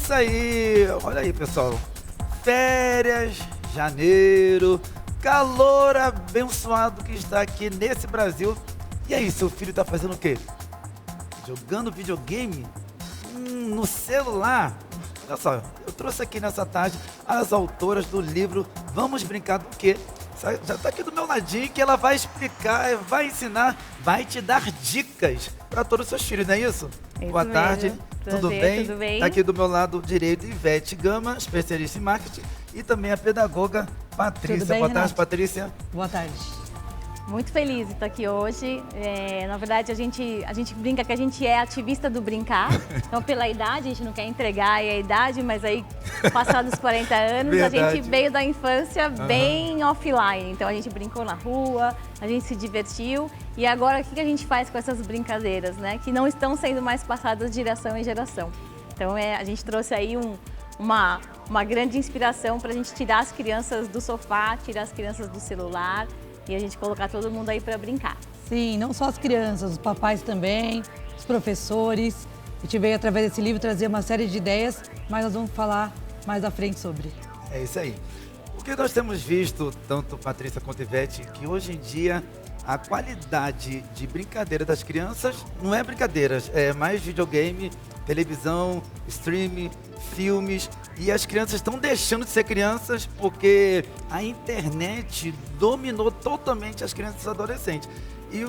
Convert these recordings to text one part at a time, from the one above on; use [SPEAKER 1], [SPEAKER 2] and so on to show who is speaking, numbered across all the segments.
[SPEAKER 1] isso aí. Olha aí, pessoal. Férias, janeiro, calor abençoado que está aqui nesse Brasil. E aí, seu filho tá fazendo o quê? Jogando videogame? No celular? Olha só, eu trouxe aqui nessa tarde as autoras do livro Vamos Brincar do Quê? Já está aqui do meu ladinho que ela vai explicar, vai ensinar, vai te dar dicas para todos os seus filhos, não é isso? Boa tarde, tudo bem?
[SPEAKER 2] Tudo bem?
[SPEAKER 1] Tá aqui do meu lado direito Ivete Gama, especialista em marketing, e também a pedagoga Patrícia.
[SPEAKER 2] Tudo bem,
[SPEAKER 1] Boa tarde,
[SPEAKER 2] Renato?
[SPEAKER 1] Patrícia.
[SPEAKER 2] Boa tarde. Muito feliz de estar aqui hoje. Na verdade, a gente brinca que a gente é ativista do brincar. Então, pela idade, a gente não quer entregar a idade, mas aí, passados os 40 anos,
[SPEAKER 1] Verdade.
[SPEAKER 2] a gente veio da infância bem offline. Então, a gente brincou na rua, a gente se divertiu. E agora, o que a gente faz com essas brincadeiras, né? Que não estão sendo mais passadas de geração em geração. Então, a gente trouxe aí uma grande inspiração para a gente tirar as crianças do sofá, tirar as crianças do celular e a gente colocar todo mundo aí para brincar.
[SPEAKER 3] Sim, não só as crianças, os papais também, os professores. A gente veio através desse livro trazer uma série de ideias, mas nós vamos falar mais à frente sobre.
[SPEAKER 1] É isso aí. O que nós temos visto, tanto Patrícia quanto Ivete, que hoje em dia a qualidade de brincadeira das crianças não é brincadeira, é mais videogame, televisão, streaming, filmes, e as crianças estão deixando de ser crianças porque a internet dominou totalmente as crianças e adolescentes. E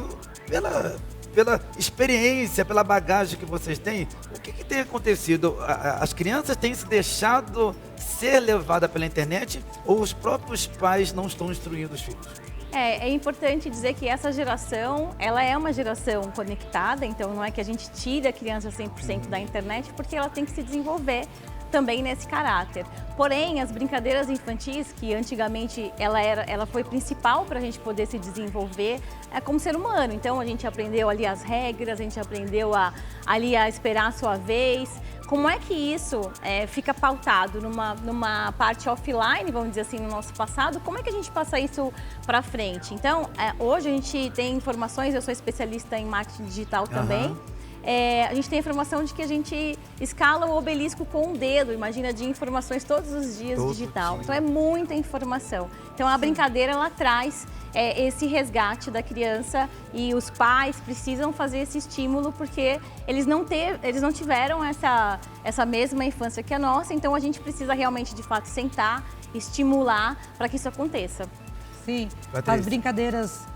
[SPEAKER 1] pela experiência, pela bagagem que vocês têm, o que tem acontecido? As crianças têm se deixado ser levadas pela internet ou os próprios pais não estão instruindo os filhos?
[SPEAKER 2] É importante dizer que essa geração, ela é uma geração conectada, então não é que a gente tire a criança 100% da internet, porque ela tem que se desenvolver também nesse caráter. Porém, as brincadeiras infantis, que antigamente ela foi principal para a gente poder se desenvolver como ser humano. Então, a gente aprendeu ali as regras, a gente aprendeu ali a esperar a sua vez. Como é que isso fica pautado numa parte offline, vamos dizer assim, no nosso passado? Como é que a gente passa isso para frente? Então, hoje a gente tem informações, eu sou especialista em marketing digital também. A gente tem a informação de que a gente escala o obelisco com o dedo, imagina, de informações todos os dias digital. Então é muita informação. Então a brincadeira, ela traz esse resgate da criança e os pais precisam fazer esse estímulo porque eles não tiveram essa mesma infância que a nossa, então a gente precisa realmente, de fato, sentar, estimular para que isso aconteça.
[SPEAKER 3] Sim,
[SPEAKER 1] Patrícia.
[SPEAKER 3] as brincadeiras,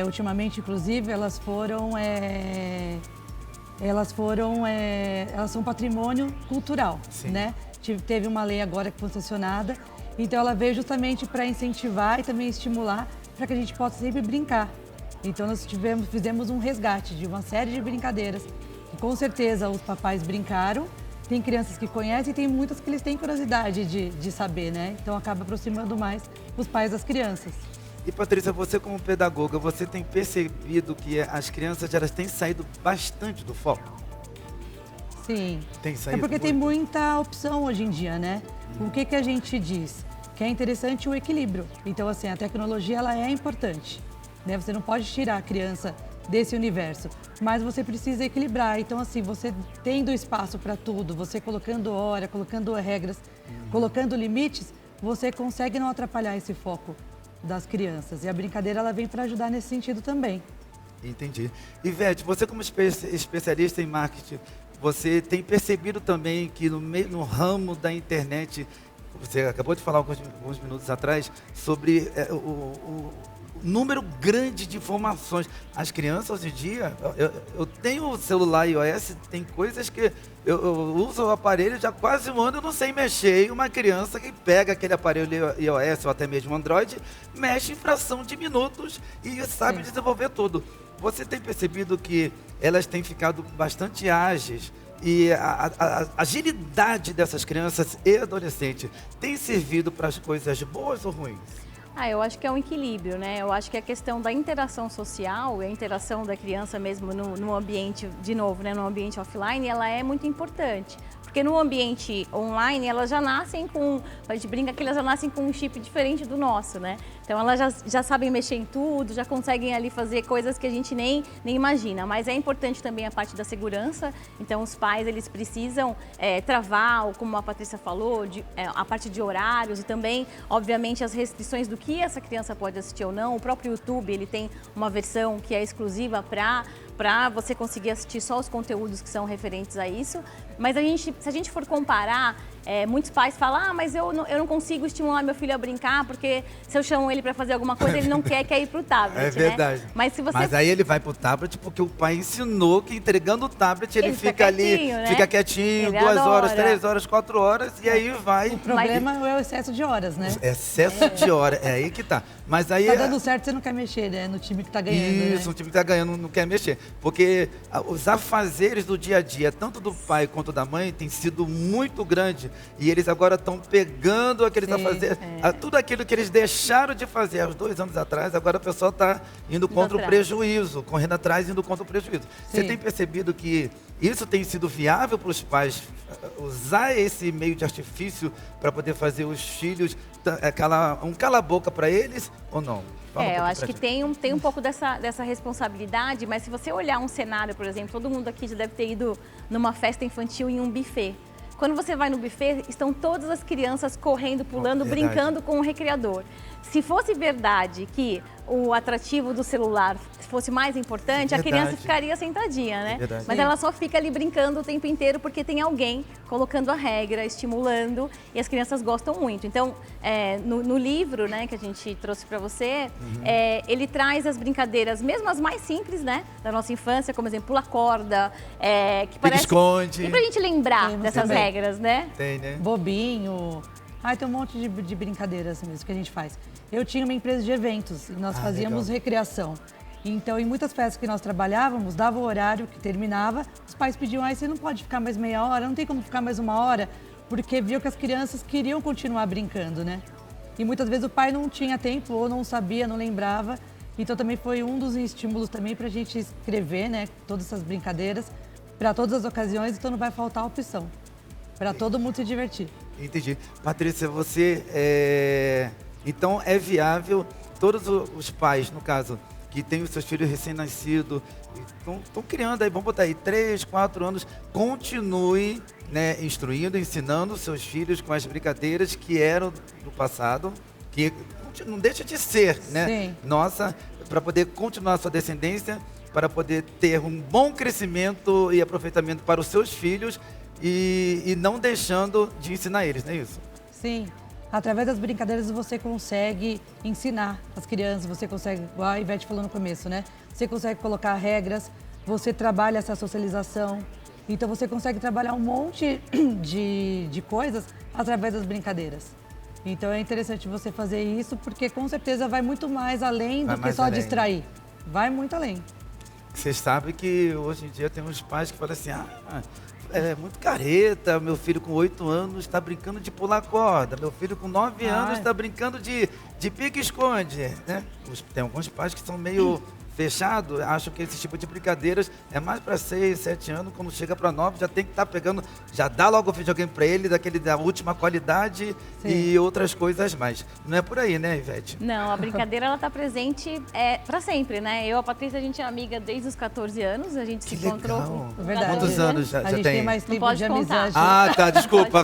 [SPEAKER 3] ultimamente, inclusive, elas são patrimônio cultural,
[SPEAKER 1] Sim.
[SPEAKER 3] né? Teve uma lei agora que foi sancionada, então ela veio justamente para incentivar e também estimular para que a gente possa sempre brincar. Então nós fizemos um resgate de uma série de brincadeiras que com certeza os papais brincaram, tem crianças que conhecem e tem muitas que eles têm curiosidade de saber, né? Então acaba aproximando mais os pais das crianças.
[SPEAKER 1] E Patrícia, você como pedagoga, você tem percebido que as crianças elas têm saído bastante do foco?
[SPEAKER 3] Sim.
[SPEAKER 1] Tem saído
[SPEAKER 3] É porque
[SPEAKER 1] muito?
[SPEAKER 3] tem muita opção hoje em dia, né? O que a gente diz? Que é interessante o equilíbrio. Então, assim, a tecnologia, ela é importante, né? Você não pode tirar a criança desse universo, mas você precisa equilibrar. Então, assim, você tendo espaço para tudo, você colocando hora, colocando regras, colocando limites, você consegue não atrapalhar esse foco das crianças. E a brincadeira, ela vem para ajudar nesse sentido também.
[SPEAKER 1] Entendi. Ivete, você como especialista em marketing, você tem percebido também que no ramo da internet, você acabou de falar alguns minutos atrás, sobre o número grande de informações. As crianças hoje em dia, eu tenho o celular iOS, tem coisas que eu uso o aparelho já há quase um ano, eu não sei mexer. E uma criança que pega aquele aparelho iOS ou até mesmo Android, mexe em fração de minutos e sabe desenvolver tudo. Você tem percebido que elas têm ficado bastante ágeis e a agilidade dessas crianças e adolescentes tem servido para as coisas boas ou ruins?
[SPEAKER 2] Eu acho que é um equilíbrio, né? Eu acho que a questão da interação social, a interação da criança mesmo no ambiente, de novo, né, no ambiente offline, ela é muito importante. Porque no ambiente online, elas já nascem com, a gente brinca que elas já nascem com um chip diferente do nosso, né? Então elas já sabem mexer em tudo, já conseguem ali fazer coisas que a gente nem imagina. Mas é importante também a parte da segurança, então os pais eles precisam travar, como a Patrícia falou, a parte de horários e também, obviamente, as restrições do que essa criança pode assistir ou não. O próprio YouTube, ele tem uma versão que é exclusiva para você conseguir assistir só os conteúdos que são referentes a isso. Mas se a gente for comparar, muitos pais falam, mas eu não consigo estimular meu filho a brincar, porque se eu chamo ele para fazer alguma coisa, ele não quer ir pro tablet,
[SPEAKER 1] É verdade.
[SPEAKER 2] né?
[SPEAKER 1] Mas aí ele vai pro tablet porque o pai ensinou que entregando o tablet ele fica ali,
[SPEAKER 2] né?
[SPEAKER 1] fica quietinho,
[SPEAKER 2] Ele
[SPEAKER 1] 2
[SPEAKER 2] adora.
[SPEAKER 1] horas, 3 horas, 4 horas, e aí vai.
[SPEAKER 3] O problema é o excesso de horas, né?
[SPEAKER 1] Excesso de horas, é aí que tá. Mas aí
[SPEAKER 3] Tá dando certo, você não quer mexer, né? No time que tá ganhando,
[SPEAKER 1] Isso,
[SPEAKER 3] né?
[SPEAKER 1] o time que tá ganhando não quer mexer. Porque os afazeres do dia a dia, tanto do pai quanto da mãe, tem sido muito grande. E eles agora estão pegando aqueles afazeres, tudo aquilo que eles deixaram de fazer há uns 2 anos atrás, agora o pessoal está indo contra o prejuízo, correndo atrás, indo contra o prejuízo. Você tem percebido que isso tem sido viável para os pais usar esse meio de artifício para poder fazer os filhos um cala-boca para eles ou não?
[SPEAKER 2] Eu acho que tem um pouco dessa responsabilidade, mas se você olhar um cenário, por exemplo, todo mundo aqui já deve ter ido numa festa infantil em um buffet. Quando você vai no buffet, estão todas as crianças correndo, pulando, brincando com o recreador. Se fosse verdade que o atrativo do celular fosse mais importante, a criança ficaria sentadinha, né? Mas ela só fica ali brincando o tempo inteiro porque tem alguém colocando a regra, estimulando, e as crianças gostam muito. Então, no livro, né, que a gente trouxe para você, ele traz as brincadeiras, mesmo as mais simples, né, da nossa infância, como exemplo, pula corda, que parece...
[SPEAKER 1] Esconde.
[SPEAKER 2] E pra gente lembrar dessas regras, né?
[SPEAKER 1] Tem, né?
[SPEAKER 3] Bobinho. Tem um monte de brincadeiras mesmo que a gente faz. Eu tinha uma empresa de eventos e nós fazíamos recreação. Então, em muitas festas que nós trabalhávamos, dava o horário que terminava, os pais pediam, você não pode ficar mais meia hora, não tem como ficar mais 1 hora, porque viu que as crianças queriam continuar brincando, né? E muitas vezes o pai não tinha tempo, ou não sabia, não lembrava. Então, também foi um dos estímulos também para a gente escrever, né, todas essas brincadeiras, para todas as ocasiões, então não vai faltar opção, para todo mundo se divertir.
[SPEAKER 1] Entendi. Patrícia, você então é viável todos os pais, no caso, que têm os seus filhos recém-nascidos, estão criando aí, vamos botar aí, 3, 4 anos, continue, né, instruindo, ensinando os seus filhos com as brincadeiras que eram do passado, que não deixa de ser, né?
[SPEAKER 3] Sim.
[SPEAKER 1] Nossa, para poder continuar a sua descendência, para poder ter um bom crescimento e aproveitamento para os seus filhos e não deixando de ensinar eles, não é isso?
[SPEAKER 3] Sim. Através das brincadeiras você consegue ensinar as crianças, você consegue, igual a Ivete falou no começo, né? Você consegue colocar regras, você trabalha essa socialização. Então você consegue trabalhar um monte de coisas através das brincadeiras. Então é interessante você fazer isso porque com certeza vai muito mais além do que só distrair. Vai muito além.
[SPEAKER 1] Você sabe que hoje em dia tem uns pais que falam assim, é muito careta, meu filho com 8 anos está brincando de pular corda, meu filho com 9 anos está brincando de pique-esconde, né? Tem alguns pais que são meio fechados, acham que esse tipo de brincadeiras é mais para 6, 7 anos, quando chega para 9 já tem que estar pegando, já dá logo o videogame para ele, da última qualidade e outras coisas mais. Não é por aí, né, Ivete?
[SPEAKER 2] Não, a brincadeira ela está presente para sempre, né? Eu e a Patrícia, a gente é amiga desde os 14 anos, a gente se encontrou com
[SPEAKER 3] Verdade.
[SPEAKER 1] Quantos anos já
[SPEAKER 3] A gente
[SPEAKER 1] tem?
[SPEAKER 3] tem mais tempo
[SPEAKER 2] pode
[SPEAKER 3] de
[SPEAKER 2] contar.
[SPEAKER 3] amizade.
[SPEAKER 1] Tá, desculpa.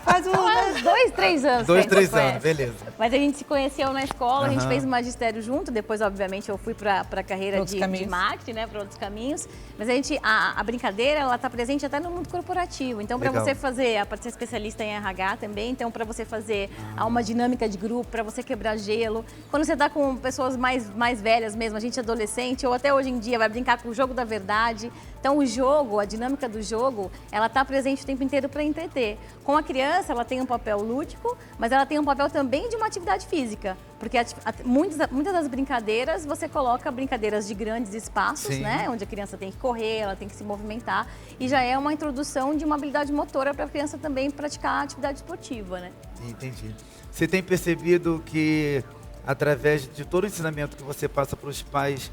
[SPEAKER 3] Faz
[SPEAKER 2] uns 2, 3 anos.
[SPEAKER 1] 2,
[SPEAKER 2] que
[SPEAKER 1] 3
[SPEAKER 2] a gente
[SPEAKER 1] anos, beleza.
[SPEAKER 2] Mas a gente se conheceu na escola, a gente fez o magistério junto, depois, obviamente, eu fui para a carreira de marketing, né, para outros caminhos. Mas a brincadeira, ela está presente até no mundo corporativo. Então, para você fazer, a parte especialista em RH também, então, para você fazer uma dinâmica de grupo, para você quebrar gelo. Quando você está com pessoas mais velhas mesmo, a gente adolescente, ou até hoje em dia, vai brincar com o jogo da verdade. Então, o jogo, a dinâmica do jogo, ela está presente o tempo inteiro para entreter. Com a criança, ela tem um papel lúdico, mas ela tem um papel também de uma atividade física. Porque muitas das brincadeiras, você coloca brincadeiras de grandes espaços, né? Onde a criança tem que correr, ela tem que se movimentar. E já é uma introdução de uma habilidade motora para a criança também praticar atividade esportiva, né?
[SPEAKER 1] Entendi. Você tem percebido que, através de todo o ensinamento que você passa para os pais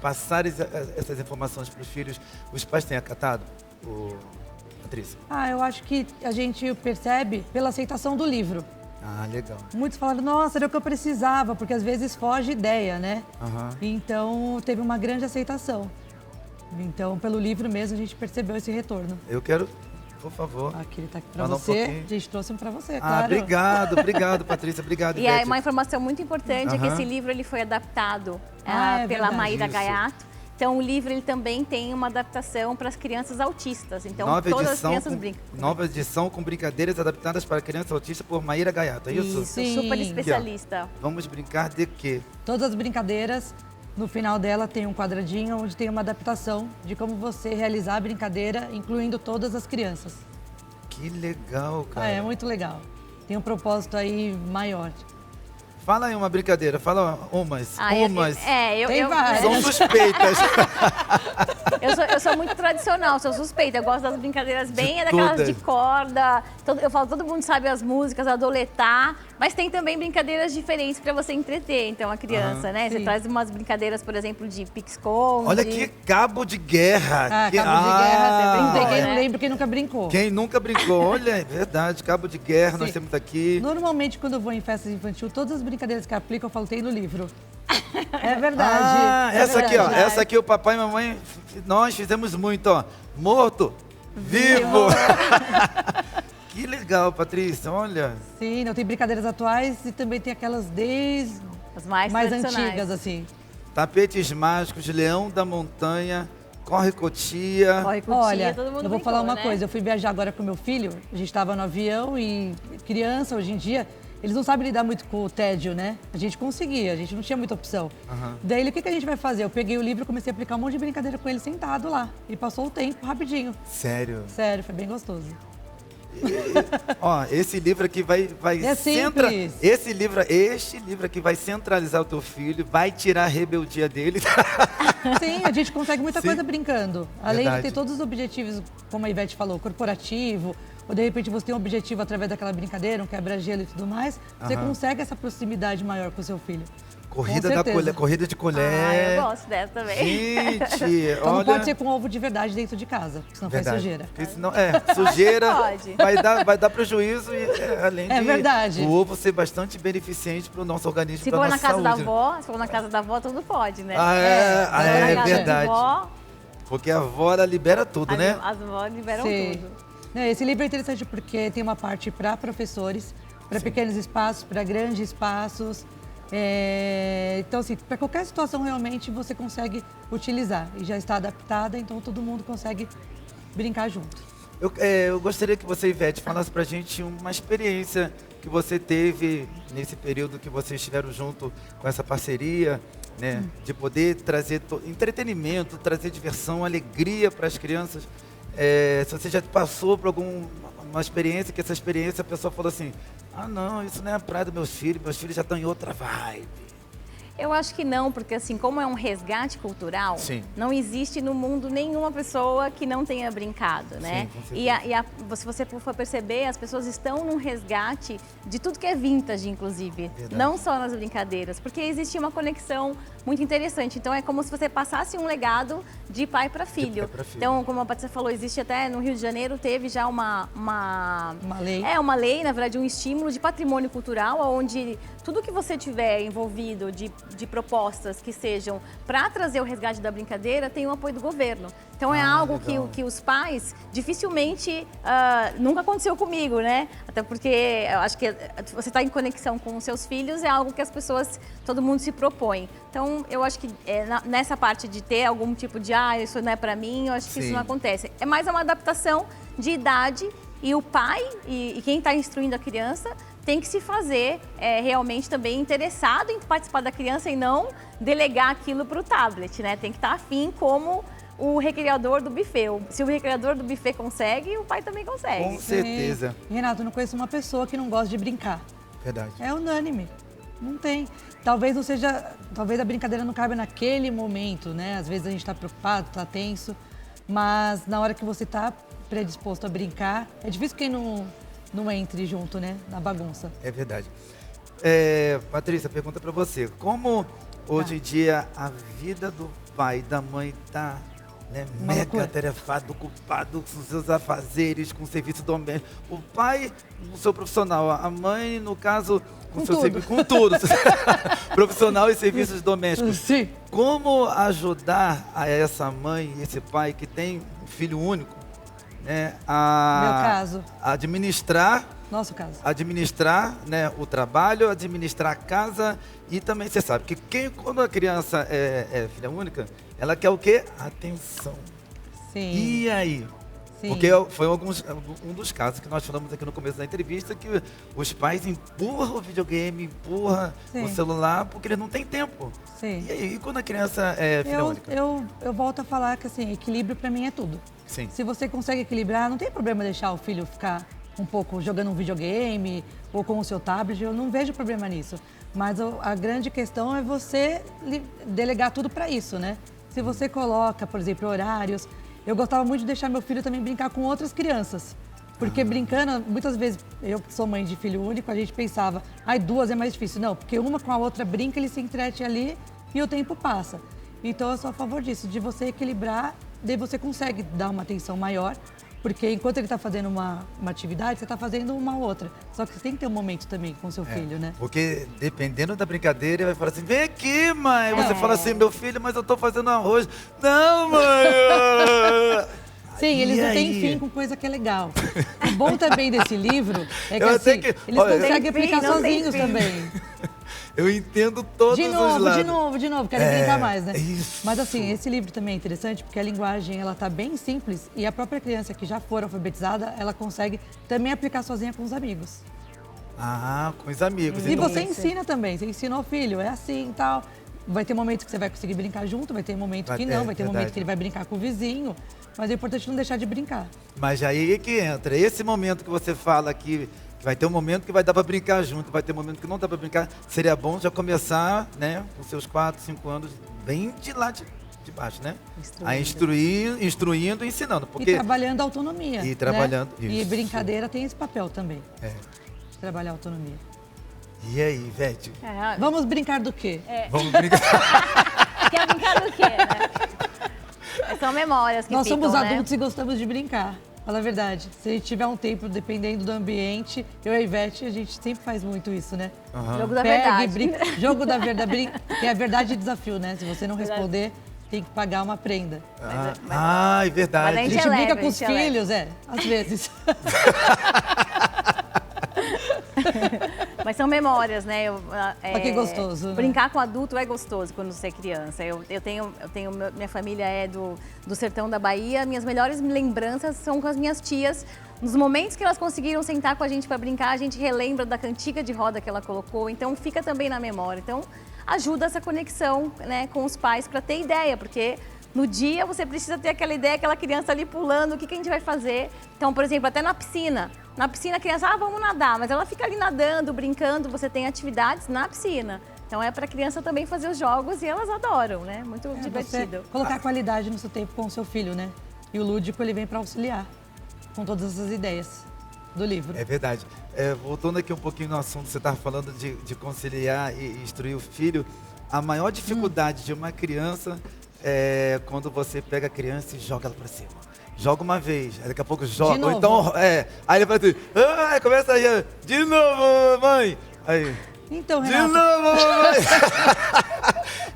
[SPEAKER 1] passarem essas informações para os filhos, os pais têm acatado Patrícia?
[SPEAKER 3] Eu acho que a gente percebe pela aceitação do livro.
[SPEAKER 1] Ah, legal.
[SPEAKER 3] Muitos falaram, nossa, era o que eu precisava, porque às vezes foge ideia, né?
[SPEAKER 1] Aham.
[SPEAKER 3] Então, teve uma grande aceitação. Então, pelo livro mesmo, a gente percebeu esse retorno.
[SPEAKER 1] Eu quero, por favor.
[SPEAKER 3] Aqui ele tá aqui pra
[SPEAKER 1] Fala um
[SPEAKER 3] você.
[SPEAKER 1] pouquinho.
[SPEAKER 3] A gente trouxe um pra você,
[SPEAKER 1] Ah,
[SPEAKER 3] claro.
[SPEAKER 1] obrigado, Patrícia. Obrigado,
[SPEAKER 2] E
[SPEAKER 1] Ivete.
[SPEAKER 2] aí, uma informação muito importante é que
[SPEAKER 1] Aham.
[SPEAKER 2] esse livro ele foi adaptado
[SPEAKER 3] É
[SPEAKER 2] pela
[SPEAKER 3] verdade.
[SPEAKER 2] Maíra
[SPEAKER 1] Isso.
[SPEAKER 2] Gaiato. Então, o livro ele também tem uma adaptação para as crianças autistas. Então, todas as crianças brincam.
[SPEAKER 1] Nova edição com brincadeiras adaptadas para criança autista por Maíra Gaiato, é isso?
[SPEAKER 2] Isso,
[SPEAKER 3] Sim.
[SPEAKER 2] super especialista.
[SPEAKER 1] Vamos brincar de quê?
[SPEAKER 3] Todas as brincadeiras, no final dela tem um quadradinho onde tem uma adaptação de como você realizar a brincadeira, incluindo todas as crianças.
[SPEAKER 1] Que legal, cara.
[SPEAKER 3] É muito legal. Tem um propósito aí maior.
[SPEAKER 1] Fala aí uma brincadeira, fala umas.
[SPEAKER 3] Tem várias.
[SPEAKER 1] São suspeitas.
[SPEAKER 2] Eu sou muito tradicional, sou suspeita. Eu gosto das brincadeiras bem, daquelas
[SPEAKER 1] todas.
[SPEAKER 2] de corda. Eu falo, todo mundo sabe as músicas, adoletar. Mas tem também brincadeiras diferentes para você entreter, então, a criança, né? Você
[SPEAKER 3] Sim.
[SPEAKER 2] traz umas brincadeiras, por exemplo, de pique-esconde.
[SPEAKER 1] Olha que cabo de guerra.
[SPEAKER 3] Cabo de guerra, não tem quem
[SPEAKER 2] né?
[SPEAKER 3] não lembra, quem nunca brincou.
[SPEAKER 1] Quem nunca brincou? Olha, é verdade, cabo de guerra nós
[SPEAKER 3] Sim.
[SPEAKER 1] temos aqui.
[SPEAKER 3] Normalmente, quando eu vou em festas infantil, todas as brincadeiras que aplico, eu falo, tem no livro. É verdade.
[SPEAKER 1] Ah,
[SPEAKER 3] é
[SPEAKER 1] essa aqui, ó.
[SPEAKER 3] verdade.
[SPEAKER 1] Essa aqui o papai e mamãe, nós fizemos muito, ó. Morto, vivo. Que legal, Patrícia, olha.
[SPEAKER 3] Sim, não, tem brincadeiras atuais e também tem aquelas desde
[SPEAKER 2] As mais tradicionais.
[SPEAKER 3] antigas, assim.
[SPEAKER 1] Tapetes mágicos, leão da montanha, corre cotia.
[SPEAKER 2] Corre com tia,
[SPEAKER 3] Olha,
[SPEAKER 2] todo mundo
[SPEAKER 3] eu vou
[SPEAKER 2] brincou,
[SPEAKER 3] falar uma
[SPEAKER 2] né?
[SPEAKER 3] coisa. Eu fui viajar agora com meu filho, a gente estava no avião e criança, hoje em dia, eles não sabem lidar muito com o tédio, né? A gente conseguia, a gente não tinha muita opção.
[SPEAKER 1] Aham.
[SPEAKER 3] Daí, o que a gente vai fazer? Eu peguei o livro e comecei a aplicar um monte de brincadeira com ele sentado lá. E passou o tempo rapidinho.
[SPEAKER 1] Sério.
[SPEAKER 3] Sério, foi bem gostoso.
[SPEAKER 1] Ó, esse livro aqui vai
[SPEAKER 3] É simples.
[SPEAKER 1] Este livro aqui vai centralizar o teu filho, vai tirar a rebeldia dele.
[SPEAKER 3] Sim, a gente consegue muita
[SPEAKER 1] Sim.
[SPEAKER 3] coisa brincando. Além
[SPEAKER 1] Verdade.
[SPEAKER 3] de ter todos os objetivos, como a Ivete falou, corporativo, ou de repente você tem um objetivo através daquela brincadeira, um quebra-gelo e tudo mais, você
[SPEAKER 1] Aham.
[SPEAKER 3] consegue essa proximidade maior com o seu filho.
[SPEAKER 1] Corrida
[SPEAKER 3] Com
[SPEAKER 1] da
[SPEAKER 3] certeza.
[SPEAKER 1] corrida de colher.
[SPEAKER 2] Ah, eu gosto dessa também.
[SPEAKER 1] Gente,
[SPEAKER 3] Então
[SPEAKER 1] olha.
[SPEAKER 3] não pode ser com ovo de verdade dentro de casa, senão faz
[SPEAKER 1] Verdade.
[SPEAKER 3] sujeira.
[SPEAKER 1] Porque senão, sujeira
[SPEAKER 2] Pode.
[SPEAKER 1] vai dar prejuízo e além
[SPEAKER 3] É
[SPEAKER 1] de
[SPEAKER 3] verdade.
[SPEAKER 1] o ovo ser bastante beneficente para o nosso organismo,
[SPEAKER 2] Se
[SPEAKER 1] para
[SPEAKER 2] for
[SPEAKER 1] nossa
[SPEAKER 2] na casa da
[SPEAKER 1] saúde.
[SPEAKER 2] avó, se for na casa da avó, tudo pode, né?
[SPEAKER 1] É
[SPEAKER 2] Na casa
[SPEAKER 1] verdade.
[SPEAKER 2] Da avó,
[SPEAKER 1] Porque a avó ela libera tudo,
[SPEAKER 2] as,
[SPEAKER 1] né?
[SPEAKER 2] as avós liberam
[SPEAKER 3] Sim.
[SPEAKER 2] tudo.
[SPEAKER 3] Esse livro é interessante porque tem uma parte para professores, para pequenos espaços, para grandes espaços. Então, assim, para qualquer situação realmente você consegue utilizar e já está adaptada, então todo mundo consegue brincar junto.
[SPEAKER 1] Eu gostaria que você, Ivete, falasse pra gente uma experiência que você teve nesse período que vocês estiveram junto com essa parceria, né? De poder trazer entretenimento, trazer diversão, alegria para as crianças. Se você já passou por uma experiência, que essa experiência a pessoa falou assim, ah não, isso não é a praia dos meus filhos já estão em outra vibe.
[SPEAKER 2] Eu acho que não, porque assim, como é um resgate cultural,
[SPEAKER 1] Sim.
[SPEAKER 2] não existe no mundo nenhuma pessoa que não tenha brincado, né?
[SPEAKER 1] Sim, com certeza.
[SPEAKER 2] Se você for perceber, as pessoas estão num resgate de tudo que é vintage, inclusive.
[SPEAKER 1] Verdade.
[SPEAKER 2] Não só nas brincadeiras, porque existe uma conexão muito interessante. Então é como se você passasse um legado de pai para filho.
[SPEAKER 1] pai pra filho.
[SPEAKER 2] Então, como a Patrícia falou, existe até no Rio de Janeiro, teve já uma
[SPEAKER 3] lei.
[SPEAKER 2] uma lei, na verdade, um estímulo de patrimônio cultural, onde tudo que você tiver envolvido de propostas que sejam para trazer o resgate da brincadeira tem o apoio do governo. Então é algo
[SPEAKER 1] legal.
[SPEAKER 2] que os pais dificilmente, nunca aconteceu comigo, né? Até porque eu acho que você está em conexão com os seus filhos é algo que as pessoas, todo mundo se propõe. Então eu acho que nessa parte de ter algum tipo de, isso não é para mim, eu acho que
[SPEAKER 1] Sim.
[SPEAKER 2] isso não acontece. É mais uma adaptação de idade e o pai e quem está instruindo a criança tem que se fazer realmente também interessado em participar da criança e não delegar aquilo para o tablet, né? Tem que estar afim como o recriador do buffet. Se o recriador do buffet consegue, o pai também consegue.
[SPEAKER 1] Com certeza.
[SPEAKER 3] Renato, eu não conheço uma pessoa que não gosta de brincar.
[SPEAKER 1] Verdade.
[SPEAKER 3] É unânime. Não tem. Talvez não seja. Talvez a brincadeira não caiba naquele momento, né? Às vezes a gente está preocupado, está tenso. Mas na hora que você está predisposto a brincar, é difícil quem não entre junto, né? Na bagunça.
[SPEAKER 1] É verdade. Patrícia, pergunta para você. Como hoje em dia a vida do pai e da mãe tá né,
[SPEAKER 3] Uma
[SPEAKER 1] mega
[SPEAKER 3] loucura.
[SPEAKER 1] atarefado, ocupado com seus afazeres, com o serviço doméstico. O pai, no seu profissional, a mãe, no caso,
[SPEAKER 3] Com
[SPEAKER 1] seu
[SPEAKER 3] tudo.
[SPEAKER 1] com tudo. Profissional e serviços domésticos.
[SPEAKER 3] Sim.
[SPEAKER 1] Como ajudar a essa mãe, esse pai que tem um filho único, né,
[SPEAKER 3] Meu caso.
[SPEAKER 1] a administrar,
[SPEAKER 3] Nosso caso.
[SPEAKER 1] né, o trabalho, administrar a casa e também você sabe que quando a criança é filha única, ela quer o quê? Atenção.
[SPEAKER 3] Sim.
[SPEAKER 1] E aí?
[SPEAKER 3] Sim.
[SPEAKER 1] Porque foi um dos casos que nós falamos aqui no começo da entrevista, que os pais empurram o videogame, empurram
[SPEAKER 3] Sim.
[SPEAKER 1] o celular, porque eles não têm tempo.
[SPEAKER 3] Sim.
[SPEAKER 1] E aí, e quando a criança é filha única?
[SPEAKER 3] Eu volto a falar que assim, equilíbrio para mim é tudo.
[SPEAKER 1] Sim.
[SPEAKER 3] Se você consegue equilibrar, não tem problema deixar o filho ficar um pouco jogando um videogame ou com o seu tablet, eu não vejo problema nisso. Mas a grande questão é você delegar tudo para isso, né? Se você coloca, por exemplo, horários. Eu gostava muito de deixar meu filho também brincar com outras crianças. Porque brincando, muitas vezes, eu que sou mãe de filho único, a gente pensava, ai, duas é mais difícil. Não, porque uma com a outra brinca, ele se entrete ali e o tempo passa. Então eu sou a favor disso, de você equilibrar, daí você consegue dar uma atenção maior, porque enquanto ele está fazendo uma atividade, você está fazendo uma outra. Só que você tem que ter um momento também com seu filho, né?
[SPEAKER 1] Porque dependendo da brincadeira, ele vai falar assim, vem aqui, mãe. Você fala assim, meu filho, mas eu tô fazendo arroz. Não, mãe!
[SPEAKER 3] Sim, eles
[SPEAKER 1] E
[SPEAKER 3] não têm
[SPEAKER 1] aí?
[SPEAKER 3] fim com coisa que é legal. O bom também desse livro é que,
[SPEAKER 1] Eu
[SPEAKER 3] assim,
[SPEAKER 1] até que-
[SPEAKER 3] eles
[SPEAKER 1] olha,
[SPEAKER 3] conseguem
[SPEAKER 2] Tem fim,
[SPEAKER 3] aplicar
[SPEAKER 2] não tem
[SPEAKER 3] sozinhos
[SPEAKER 2] fim.
[SPEAKER 3] também.
[SPEAKER 1] Eu entendo todos
[SPEAKER 3] De
[SPEAKER 1] os
[SPEAKER 3] novo,
[SPEAKER 1] lados.
[SPEAKER 3] de novo, querem brincar mais, né?
[SPEAKER 1] isso.
[SPEAKER 3] Mas assim, esse livro também é interessante porque a linguagem, ela tá bem simples e a própria criança que já for alfabetizada, ela consegue também aplicar sozinha com os amigos.
[SPEAKER 1] Ah, com os amigos.
[SPEAKER 3] E
[SPEAKER 1] Então,
[SPEAKER 3] você ensina também, você ensina ao filho, é assim e tal. Vai ter momentos que você vai conseguir brincar junto, vai ter momento que não, vai ter momento
[SPEAKER 1] verdade.
[SPEAKER 3] que ele vai brincar com o vizinho. Mas é importante não deixar de brincar.
[SPEAKER 1] Mas aí é que entra. Esse momento que você fala aqui, que vai ter um momento que vai dar para brincar junto, vai ter um momento que não dá para brincar, seria bom já começar, né, com seus 4, 5 anos, bem de lá de baixo, né? A instruindo e ensinando. Porque
[SPEAKER 3] E trabalhando a autonomia.
[SPEAKER 1] E trabalhando,
[SPEAKER 3] né? E
[SPEAKER 1] isso.
[SPEAKER 3] brincadeira tem esse papel também,
[SPEAKER 1] É.
[SPEAKER 3] de trabalhar a autonomia.
[SPEAKER 1] E aí, Ivete?
[SPEAKER 3] Vamos brincar do quê?
[SPEAKER 1] Vamos brincar?
[SPEAKER 2] Quer brincar do quê, né? São memórias que
[SPEAKER 3] Nós
[SPEAKER 2] ficam,
[SPEAKER 3] somos
[SPEAKER 2] né?
[SPEAKER 3] adultos e gostamos de brincar. Fala a verdade. Se a gente tiver um tempo, dependendo do ambiente, eu e a Ivete, a gente sempre faz muito isso, né?
[SPEAKER 2] Jogo da
[SPEAKER 3] Pega e
[SPEAKER 2] verdade.
[SPEAKER 3] brinca. Jogo da verdade. Que é a verdade e desafio, né? Se você não
[SPEAKER 2] Verdade.
[SPEAKER 3] responder, tem que pagar uma prenda.
[SPEAKER 1] É verdade.
[SPEAKER 2] Mas
[SPEAKER 3] A
[SPEAKER 2] a
[SPEAKER 3] gente
[SPEAKER 2] é leve,
[SPEAKER 3] brinca com
[SPEAKER 2] a
[SPEAKER 3] os
[SPEAKER 2] gente é leve.
[SPEAKER 3] filhos, às vezes.
[SPEAKER 2] Mas são memórias, né?
[SPEAKER 3] Olha que gostoso, né?
[SPEAKER 2] Brincar com adulto é gostoso quando você é criança. Eu tenho minha família é do sertão da Bahia. Minhas melhores lembranças são com as minhas tias. Nos momentos que elas conseguiram sentar com a gente para brincar, a gente relembra da cantiga de roda que ela colocou. Então fica também na memória. Então ajuda essa conexão, né, com os pais para ter ideia, porque no dia você precisa ter aquela ideia, aquela criança ali pulando, o que a gente vai fazer. Então, por exemplo, até na piscina. Na piscina a criança, vamos nadar, mas ela fica ali nadando, brincando, você tem atividades na piscina. Então é para a criança também fazer os jogos e elas adoram, né? Muito divertido.
[SPEAKER 3] Você colocar qualidade no seu tempo com o seu filho, né? E o lúdico, ele vem para auxiliar com todas essas ideias do livro.
[SPEAKER 1] É verdade. Voltando aqui um pouquinho no assunto, você estava falando de conciliar e instruir o filho. A maior dificuldade de uma criança é quando você pega a criança e joga ela para cima. Joga uma vez, aí daqui a pouco joga.
[SPEAKER 3] De
[SPEAKER 1] Ou
[SPEAKER 3] novo.
[SPEAKER 1] então, aí ele vai dizer, começa aí, de novo, mãe. Aí,
[SPEAKER 3] Então,
[SPEAKER 1] de
[SPEAKER 3] Renato,
[SPEAKER 1] novo, mamãe.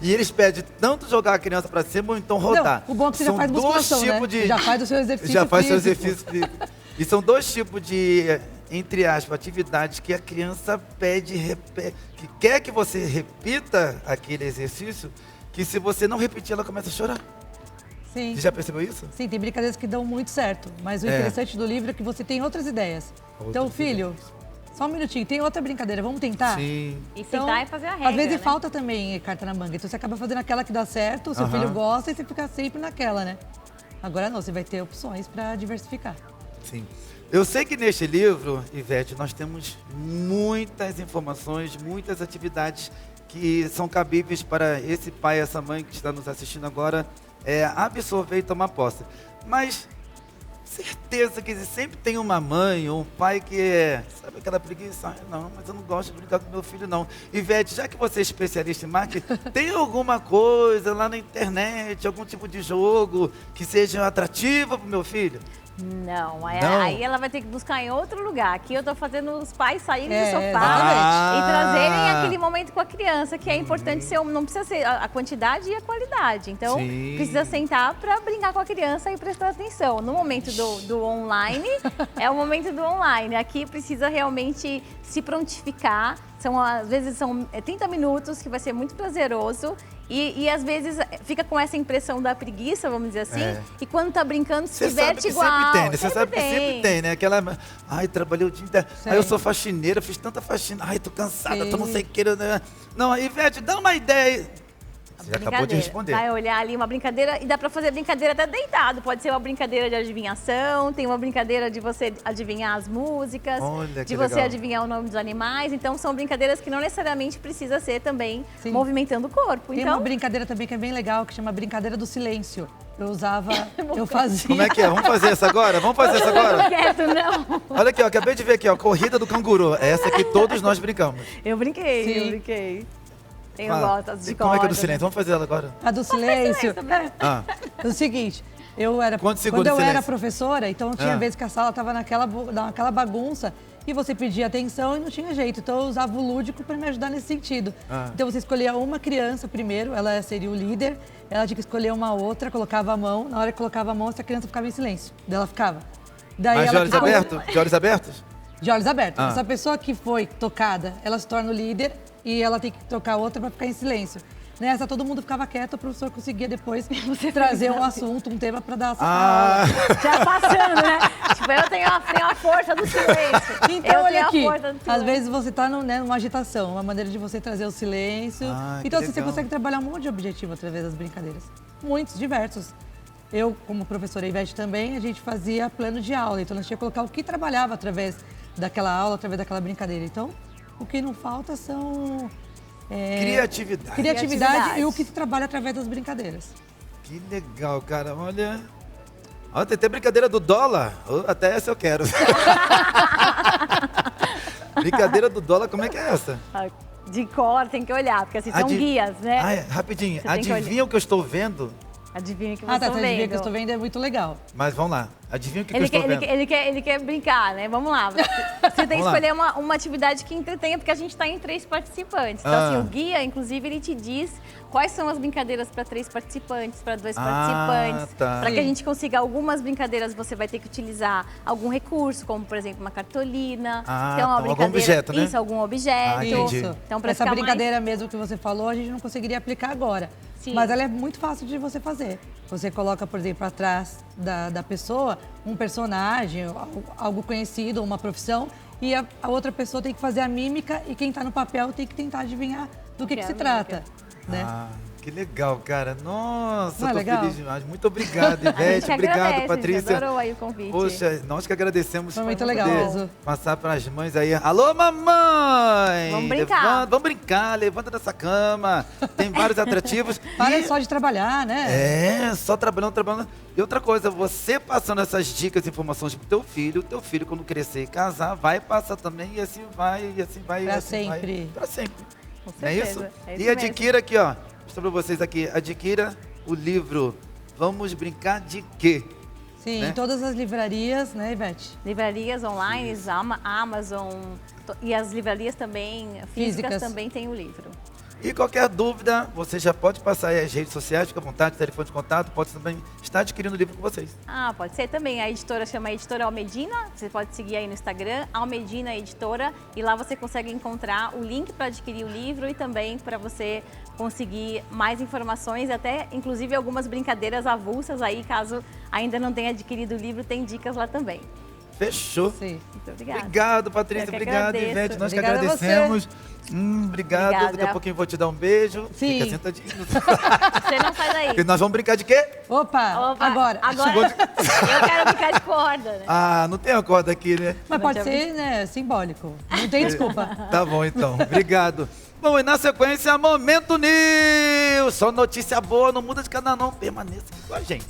[SPEAKER 1] E eles pedem tanto jogar a criança para cima ou então rodar.
[SPEAKER 3] Não, o bom é que você já
[SPEAKER 1] São
[SPEAKER 3] faz
[SPEAKER 1] dois
[SPEAKER 3] musculação,
[SPEAKER 1] tipos
[SPEAKER 3] né?
[SPEAKER 1] de...
[SPEAKER 3] Já faz o seu exercício
[SPEAKER 1] Já faz seu
[SPEAKER 3] físico.
[SPEAKER 1] exercício físico. E são dois tipos de, entre aspas, atividades que a criança pede, que quer que você repita aquele exercício, que se você não repetir, ela começa a chorar.
[SPEAKER 3] Sim.
[SPEAKER 1] Você já percebeu isso?
[SPEAKER 3] Sim, tem brincadeiras que dão muito certo. Mas o interessante do livro é que você tem outras ideias. Então,
[SPEAKER 1] Outras
[SPEAKER 3] filho, só um minutinho, tem outra brincadeira, vamos tentar?
[SPEAKER 1] Sim.
[SPEAKER 2] E
[SPEAKER 3] Então,
[SPEAKER 2] sentar e fazer a regra,
[SPEAKER 3] às vezes
[SPEAKER 2] né?
[SPEAKER 3] falta também carta na manga. Então você acaba fazendo aquela que dá certo, o seu filho gosta e você fica sempre naquela, né? Agora não, você vai ter opções para diversificar.
[SPEAKER 1] Sim. Eu sei que neste livro, Ivete, nós temos muitas informações, muitas atividades que são cabíveis para esse pai, essa mãe que está nos assistindo agora, absorver e tomar posse. Mas certeza que sempre tem uma mãe ou um pai que é, sabe aquela preguiça? Ai, não, mas eu não gosto de brincar com meu filho, não. Ivete, já que você é especialista em marketing, tem alguma coisa lá na internet, algum tipo de jogo que seja atrativo para o meu filho?
[SPEAKER 2] Não,
[SPEAKER 1] Não?
[SPEAKER 2] aí ela vai ter que buscar em outro lugar. Aqui eu tô fazendo os pais saírem do sofá
[SPEAKER 3] exatamente.
[SPEAKER 2] e trazerem aquele momento com a criança, que é importante ser, não precisa ser a quantidade e a qualidade. Então,
[SPEAKER 1] Sim.
[SPEAKER 2] precisa sentar para brincar com a criança e prestar atenção. No momento do online, é o momento do online. Aqui precisa realmente se prontificar. Às vezes são 30 minutos, que vai ser muito prazeroso. E às vezes fica com essa impressão da preguiça, vamos dizer assim. E quando tá brincando, se diverte igual.
[SPEAKER 1] Sempre tem, né? Você sabe que sempre tem, né? Aquela, ai, trabalhei o dia inteiro. Ai, eu sou faxineira, fiz tanta faxina. Ai, tô cansada, tô não sei o que. Né? Não, Ivete, dá uma ideia aí. Você acabou de responder.
[SPEAKER 2] Vai olhar ali uma brincadeira e dá pra fazer brincadeira até deitado. Pode ser uma brincadeira de adivinhação, tem uma brincadeira de você adivinhar as músicas,
[SPEAKER 1] Olha,
[SPEAKER 2] de
[SPEAKER 1] que
[SPEAKER 2] você
[SPEAKER 1] legal.
[SPEAKER 2] adivinhar o nome dos animais. Então são brincadeiras que não necessariamente precisa ser também movimentando o corpo.
[SPEAKER 3] Tem
[SPEAKER 2] Então,
[SPEAKER 3] uma brincadeira também que é bem legal, que chama Brincadeira do Silêncio. Eu usava, eu fazia.
[SPEAKER 1] Como é que é? Vamos fazer essa agora? Vamos fazer essa agora?
[SPEAKER 2] quieto, não.
[SPEAKER 1] Olha aqui, ó, acabei de ver aqui, ó, Corrida do Canguru. Essa que todos nós brincamos.
[SPEAKER 2] Eu brinquei,
[SPEAKER 3] Sim.
[SPEAKER 2] eu brinquei. Eu
[SPEAKER 1] Fala.
[SPEAKER 2] gosto de
[SPEAKER 1] Como é que é do
[SPEAKER 2] corda.
[SPEAKER 1] silêncio? Vamos fazer ela agora.
[SPEAKER 3] A do silêncio.
[SPEAKER 1] Ah,
[SPEAKER 3] É o seguinte,
[SPEAKER 1] Quantos segundos
[SPEAKER 3] quando
[SPEAKER 1] de
[SPEAKER 3] eu era
[SPEAKER 1] silêncio?
[SPEAKER 3] professora, então tinha vezes que a sala estava naquela bagunça e você pedia atenção e não tinha jeito. Então eu usava o lúdico para me ajudar nesse sentido. Então você escolhia uma criança primeiro, ela seria o líder, ela tinha que escolher uma outra, colocava a mão, na hora que colocava a mão, essa criança ficava em silêncio. Daí ela ficava. Daí
[SPEAKER 1] mas de
[SPEAKER 3] ela
[SPEAKER 1] olhos
[SPEAKER 3] ficava-
[SPEAKER 1] abertos? De olhos abertos?
[SPEAKER 3] De olhos abertos.
[SPEAKER 1] Ah.
[SPEAKER 3] Essa pessoa que foi tocada, ela se torna o líder e ela tem que tocar outra para ficar em silêncio. Nessa, todo mundo ficava quieto, o professor conseguia depois trazer um assunto, um tema para dar essa
[SPEAKER 1] Ah,
[SPEAKER 3] aula.
[SPEAKER 2] Já passando, né? Tipo, eu tenho a força do silêncio.
[SPEAKER 3] Então,
[SPEAKER 2] eu
[SPEAKER 3] olha
[SPEAKER 2] tenho
[SPEAKER 3] aqui,
[SPEAKER 2] a força do silêncio.
[SPEAKER 3] às vezes você está numa agitação, uma maneira de você trazer o silêncio.
[SPEAKER 1] Ah, que
[SPEAKER 3] então, assim, você
[SPEAKER 1] legal.
[SPEAKER 3] consegue trabalhar um monte de objetivo através das brincadeiras. Muitos, diversos. Eu, como professora Ivete também, a gente fazia plano de aula. Então, nós tínhamos que colocar o que trabalhava através daquela aula, através daquela brincadeira. Então, o que não falta são...
[SPEAKER 1] criatividade.
[SPEAKER 3] Criatividade e o que se trabalha através das brincadeiras.
[SPEAKER 1] Que legal, cara. Olha. Olha, tem até brincadeira do dólar. Até essa eu quero. Brincadeira do dólar, como é que é essa?
[SPEAKER 2] De cor, tem que olhar, porque assim, são
[SPEAKER 1] Adi-
[SPEAKER 2] guias, né?
[SPEAKER 1] Ai, rapidinho.
[SPEAKER 2] Você tem que
[SPEAKER 1] Adivinha o que eu estou vendo?
[SPEAKER 2] Adivinha que
[SPEAKER 3] Ah, tá,
[SPEAKER 2] você
[SPEAKER 3] você adivinha
[SPEAKER 2] vendo.
[SPEAKER 3] que eu estou vendo, é muito legal.
[SPEAKER 1] Mas vamos lá. Adivinha o que eu
[SPEAKER 2] Ele
[SPEAKER 1] estou
[SPEAKER 2] quer,
[SPEAKER 1] vendo?
[SPEAKER 2] ele quer brincar, né? Vamos lá. Você tem que
[SPEAKER 1] Vamos lá.
[SPEAKER 2] escolher uma atividade que entretenha, porque a gente está em 3 participantes. Então, assim, o guia, inclusive, ele te diz quais são as brincadeiras para 3 participantes, para 2 participantes.
[SPEAKER 1] tá.
[SPEAKER 2] Para que a
[SPEAKER 3] Sim.
[SPEAKER 2] gente consiga algumas brincadeiras, você vai ter que utilizar algum recurso, como, por exemplo, uma cartolina.
[SPEAKER 1] Ah,
[SPEAKER 2] que é uma
[SPEAKER 1] tá, algum
[SPEAKER 2] brincadeira.
[SPEAKER 1] objeto, né?
[SPEAKER 2] Isso, algum objeto.
[SPEAKER 1] Ah, entendi.
[SPEAKER 3] Isso.
[SPEAKER 2] Então, para
[SPEAKER 3] Essa
[SPEAKER 2] ficar
[SPEAKER 3] brincadeira mesmo que você falou, a gente não conseguiria aplicar agora.
[SPEAKER 2] Sim.
[SPEAKER 3] Mas ela é muito fácil de você fazer. Você coloca, por exemplo, atrás da pessoa um personagem, algo conhecido, uma profissão, e a outra pessoa tem que fazer a mímica e quem está no papel tem que tentar adivinhar do que
[SPEAKER 2] é
[SPEAKER 3] se
[SPEAKER 2] a
[SPEAKER 3] trata. Né?
[SPEAKER 1] Ah, que legal, cara. Nossa,
[SPEAKER 3] Não é
[SPEAKER 1] tô
[SPEAKER 3] legal?
[SPEAKER 1] feliz demais. Muito obrigado,
[SPEAKER 2] A gente
[SPEAKER 1] Ivete.
[SPEAKER 2] que
[SPEAKER 1] Obrigado,
[SPEAKER 2] agradece,
[SPEAKER 1] Patrícia.
[SPEAKER 2] A gente adorou aí o convite.
[SPEAKER 1] Poxa, nós que agradecemos.
[SPEAKER 3] Foi
[SPEAKER 1] por
[SPEAKER 3] muito legal
[SPEAKER 1] poder
[SPEAKER 3] mesmo.
[SPEAKER 1] Passar para as mães aí. Alô, mamãe!
[SPEAKER 2] Vamos brincar.
[SPEAKER 1] Vamos brincar, levanta dessa cama. Tem vários atrativos.
[SPEAKER 3] Para
[SPEAKER 1] E-
[SPEAKER 3] só de trabalhar, né?
[SPEAKER 1] É, só trabalhando, trabalhando. E outra coisa, você passando essas dicas, informações pro teu filho quando crescer e casar, vai passar também e assim vai, e assim vai. e
[SPEAKER 3] Pra
[SPEAKER 1] assim vai.
[SPEAKER 3] sempre.
[SPEAKER 1] Pra sempre.
[SPEAKER 2] Com
[SPEAKER 1] Não é
[SPEAKER 2] certeza,
[SPEAKER 1] isso?
[SPEAKER 2] é isso
[SPEAKER 1] E adquira aqui, ó. Mostrar pra vocês aqui. Adquira o livro Vamos Brincar de Quê?
[SPEAKER 3] Sim,
[SPEAKER 1] né?
[SPEAKER 3] em todas as livrarias, né, Ivete?
[SPEAKER 2] Livrarias online, Amazon e as livrarias também físicas
[SPEAKER 3] Físicas.
[SPEAKER 2] também tem o livro.
[SPEAKER 1] E qualquer dúvida, você já pode passar aí as redes sociais, fica à vontade, telefone de contato, pode também estar adquirindo o livro com vocês.
[SPEAKER 2] Ah, pode ser também. A editora chama Editora Almedina. Você pode seguir aí no Instagram, Almedina Editora, e lá você consegue encontrar o link para adquirir o livro e também para você conseguir mais informações, até inclusive algumas brincadeiras avulsas aí, caso ainda não tenha adquirido o livro, tem dicas lá também.
[SPEAKER 1] Fechou.
[SPEAKER 3] Sim.
[SPEAKER 2] Muito obrigada.
[SPEAKER 1] Obrigado, Patrícia.
[SPEAKER 2] Eu que
[SPEAKER 1] Obrigado,
[SPEAKER 2] agradeço.
[SPEAKER 1] Ivete. Nós que
[SPEAKER 3] Obrigada a você.
[SPEAKER 1] agradecemos. Obrigado.
[SPEAKER 2] Obrigada.
[SPEAKER 1] Daqui a pouquinho vou te dar um beijo.
[SPEAKER 3] Sim.
[SPEAKER 1] Fica sentadinho.
[SPEAKER 2] Você não sai daí.
[SPEAKER 1] E nós vamos brincar de quê?
[SPEAKER 3] Opa,
[SPEAKER 2] Opa,
[SPEAKER 3] agora.
[SPEAKER 2] Agora eu quero brincar de corda, né?
[SPEAKER 1] Ah, não tem a corda aqui, né?
[SPEAKER 3] Mas pode ser, né, simbólico. Não tem desculpa.
[SPEAKER 1] Tá bom, então. Obrigado. Bom, e na sequência, Momento News. Só notícia boa, não muda de canal não. Permaneça aqui com a gente.